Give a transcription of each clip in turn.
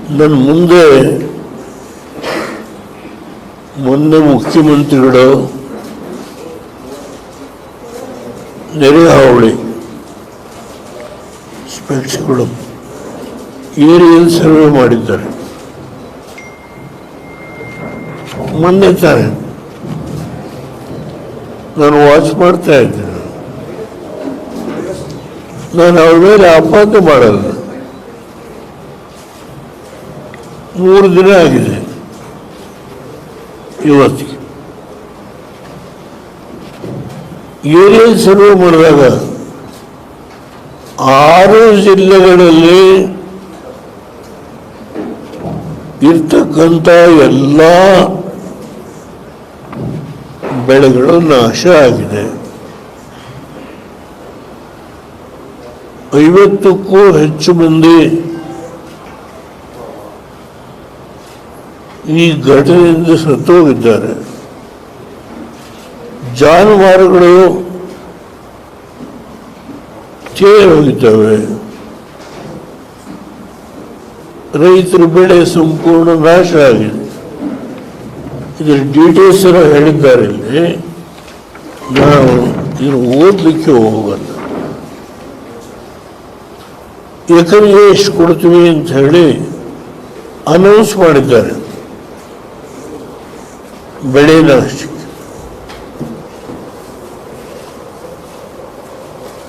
ನನ್ನ ಮುಂದೆ ಮೊನ್ನೆ ಮುಖ್ಯಮಂತ್ರಿಗಳು ನೆರೆ ಹಾವಳಿ ಸ್ಪೆಕ್ಸ್ಗಳು ಏರಿಯಲ್ ಸರ್ವೆ ಮಾಡಿದ್ದಾರೆ. ಮೊನ್ನೆ ತಾನೆ ನಾನು ವಾಚ್ ಮಾಡ್ತಾ ಇದ್ದೇನೆ. ನಾನು ಅವ್ರ ಮೇಲೆ ಆಪಾದನೆ ಮಾಡಲ್ಲ. 3 ದಿನ ಆಗಿದೆ ಇವತ್ತಿಗೆ. ಏರಿಯಲ್ ಸರ್ವೆ ಮಾಡಿದಾಗ 6 ಜಿಲ್ಲೆಗಳಲ್ಲಿ ಇರ್ತಕ್ಕಂಥ ಎಲ್ಲ ಬೆಳೆಗಳು ನಾಶ ಆಗಿದೆ. 50ಕ್ಕೂ ಹೆಚ್ಚು ಮಂದಿ ಈ ಘಟನೆಯಿಂದ ಸತ್ತೋಗಿದ್ದಾರೆ. ಜಾನುವಾರುಗಳು ಹೋಗಿದ್ದಾವೆ. ರೈತರ ಬೆಳೆ ಸಂಪೂರ್ಣ ನಾಶ ಆಗಿದೆ. ಇದರ ಡೀಟೇಲ್ಸ್ ಎಲ್ಲ ಹೇಳಿದ್ದಾರೆ. ಇಲ್ಲಿ ನಾವು ಇದನ್ನು ಓದಲಿಕ್ಕೆ ಹೋಗಲ್ಲ. ಎಕರೆಗೆ ಎಷ್ಟು ಕೊಡ್ತೀವಿ ಅಂತ ಹೇಳಿ ಅನೌನ್ಸ್ ಮಾಡಿದ್ದಾರೆ ಬೆಳೆ ನಾಶಕ್ಕೆ.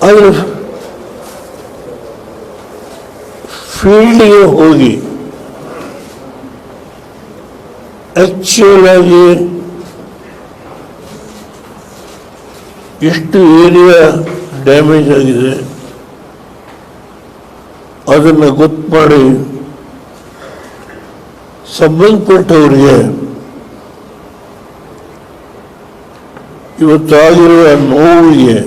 ಆದರೆ ಫೀಲ್ಡ್ಗೆ ಹೋಗಿ ಆಕ್ಚುಯಲ್ ಆಗಿ ಎಷ್ಟು ಏರಿಯಾ ಡ್ಯಾಮೇಜ್ ಆಗಿದೆ ಅದನ್ನು ಗೊತ್ತು ಮಾಡಿ ಸಂಬಂಧಪಟ್ಟವರಿಗೆ ಇವತ್ತಾಗಿರುವ ನೋವಿಗೆ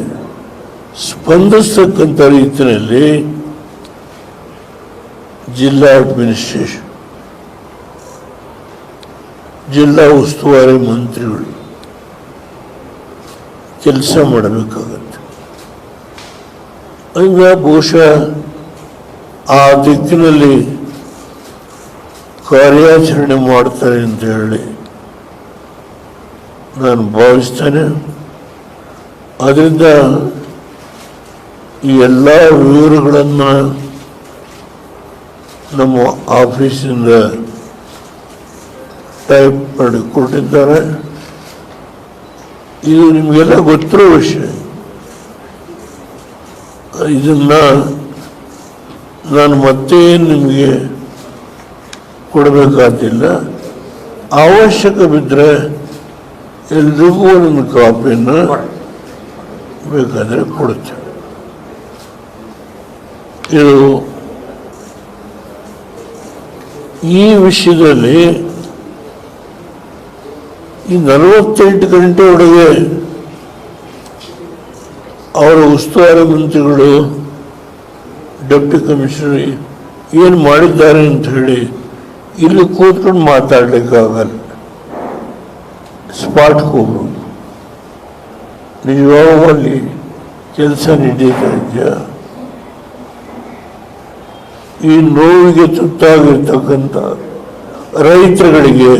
ಸ್ಪಂದಿಸ್ತಕ್ಕಂಥ ರೀತಿಯಲ್ಲಿ ಜಿಲ್ಲಾ ಅಡ್ಮಿನಿಸ್ಟ್ರೇಷನ್, ಜಿಲ್ಲಾ ಉಸ್ತುವಾರಿ ಮಂತ್ರಿಗಳು ಕೆಲಸ ಮಾಡಬೇಕಾಗತ್ತೆ. ಅಂದರೆ ಬಹುಶಃ ಆ ದಿಕ್ಕಿನಲ್ಲಿ ಕಾರ್ಯಾಚರಣೆ ಮಾಡ್ತಾರೆ ಅಂತ ಹೇಳಿ ನಾನು ಭಾವಿಸ್ತೇನೆ. ಅದರಿಂದ ಈ ಎಲ್ಲ ವಿವರಗಳನ್ನು ನಮ್ಮ ಆಫೀಸಿಂದ ಟೈಪ್ ಮಾಡಿ ಕೊಟ್ಟಿದ್ದಾರೆ. ಇದು ನಿಮಗೆಲ್ಲ ಗೊತ್ತಿರೋ ವಿಷಯ. ಇದನ್ನು ನಾನು ಮತ್ತೆ ನಿಮಗೆ ಕೊಡಬೇಕಾದಿಲ್ಲ. ಅವಶ್ಯಕ ಬಿದ್ದರೆ ಎಲ್ರಿಗೂ ಒಂದು ಕಾಪಿಯನ್ನು ಬೇಕಾದರೆ ಕೊಡುತ್ತೆ. ಇದು ಈ ವಿಷಯದಲ್ಲಿ ಈ 48 ಗಂಟೆ ಒಳಗೆ ಅವರ ಉಸ್ತುವಾರಿ ಮಂತ್ರಿಗಳು, ಡೆಪ್ಟಿ ಕಮಿಷನರ್ ಏನು ಮಾಡಿದ್ದಾರೆ ಅಂತ ಹೇಳಿ ಇಲ್ಲಿ ಕೂತ್ಕೊಂಡು ಮಾತಾಡಲಿಕ್ಕಾಗಲ್ಲ. ಸ್ಪಾಟ್ಗೆ ಹೋಗ್ಬೋದು. ನಿಜವಾಗಲ್ಲಿ ಕೆಲಸ ನಡೀತಾ ಇದೆಯಾ? ಈ ನೋವಿಗೆ ತುತ್ತಾಗಿರ್ತಕ್ಕಂಥ ರೈತರುಗಳಿಗೆ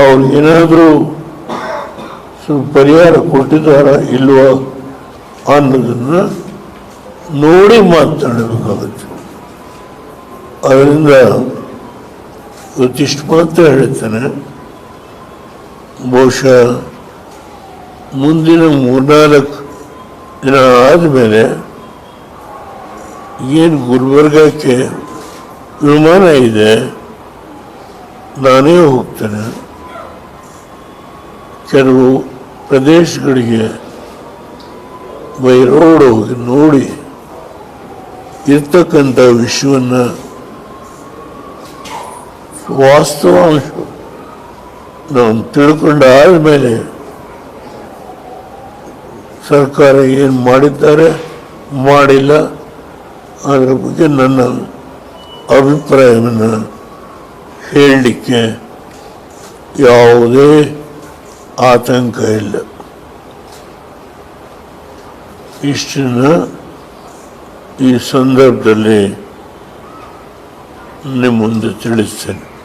ಅವ್ರಿಗೇನಾದರೂ ಸ್ವಲ್ಪ ಪರಿಹಾರ ಕೊಟ್ಟಿದ್ದಾರಾ ಇಲ್ವಾ ಅನ್ನೋದನ್ನು ನೋಡಿ ಮಾತನಾಡಬೇಕಾಗುತ್ತೆ. ಅದರಿಂದ ಇವತ್ತಿಷ್ಟು ಮಾತ್ರ ಹೇಳ್ತಾನೆ. ಬಹುಶಃ ಮುಂದಿನ 3-4 ದಿನ ಆದಮೇಲೆ ಏನು ಗುಲ್ಬರ್ಗಕ್ಕೆ ವಿಮಾನ ಇದೆ, ನಾನೇ ಹೋಗ್ತೇನೆ. ಕೆಲವು ಪ್ರದೇಶಗಳಿಗೆ ಬೈ ರೋಡ್ ಹೋಗಿ ನೋಡಿ ಇರ್ತಕ್ಕಂಥ ವಿಷಯವನ್ನು ವಾಸ್ತವಾಂಶ ನಾವು ತಿಳ್ಕೊಂಡಾದ ಮೇಲೆ ಸರ್ಕಾರ ಏನು ಮಾಡಿದ್ದಾರೆ ಮಾಡಿಲ್ಲ ಅದರ ಬಗ್ಗೆ ನನ್ನ ಅಭಿಪ್ರಾಯವನ್ನು ಹೇಳಲಿಕ್ಕೆ ಯಾವುದೇ ಆತಂಕ ಇಲ್ಲ. ಇಷ್ಟನ್ನು ಈ ಸಂದರ್ಭದಲ್ಲಿ ನಿಮ್ಮ ಮುಂದೆ ತಿಳಿಸ್ತೇನೆ.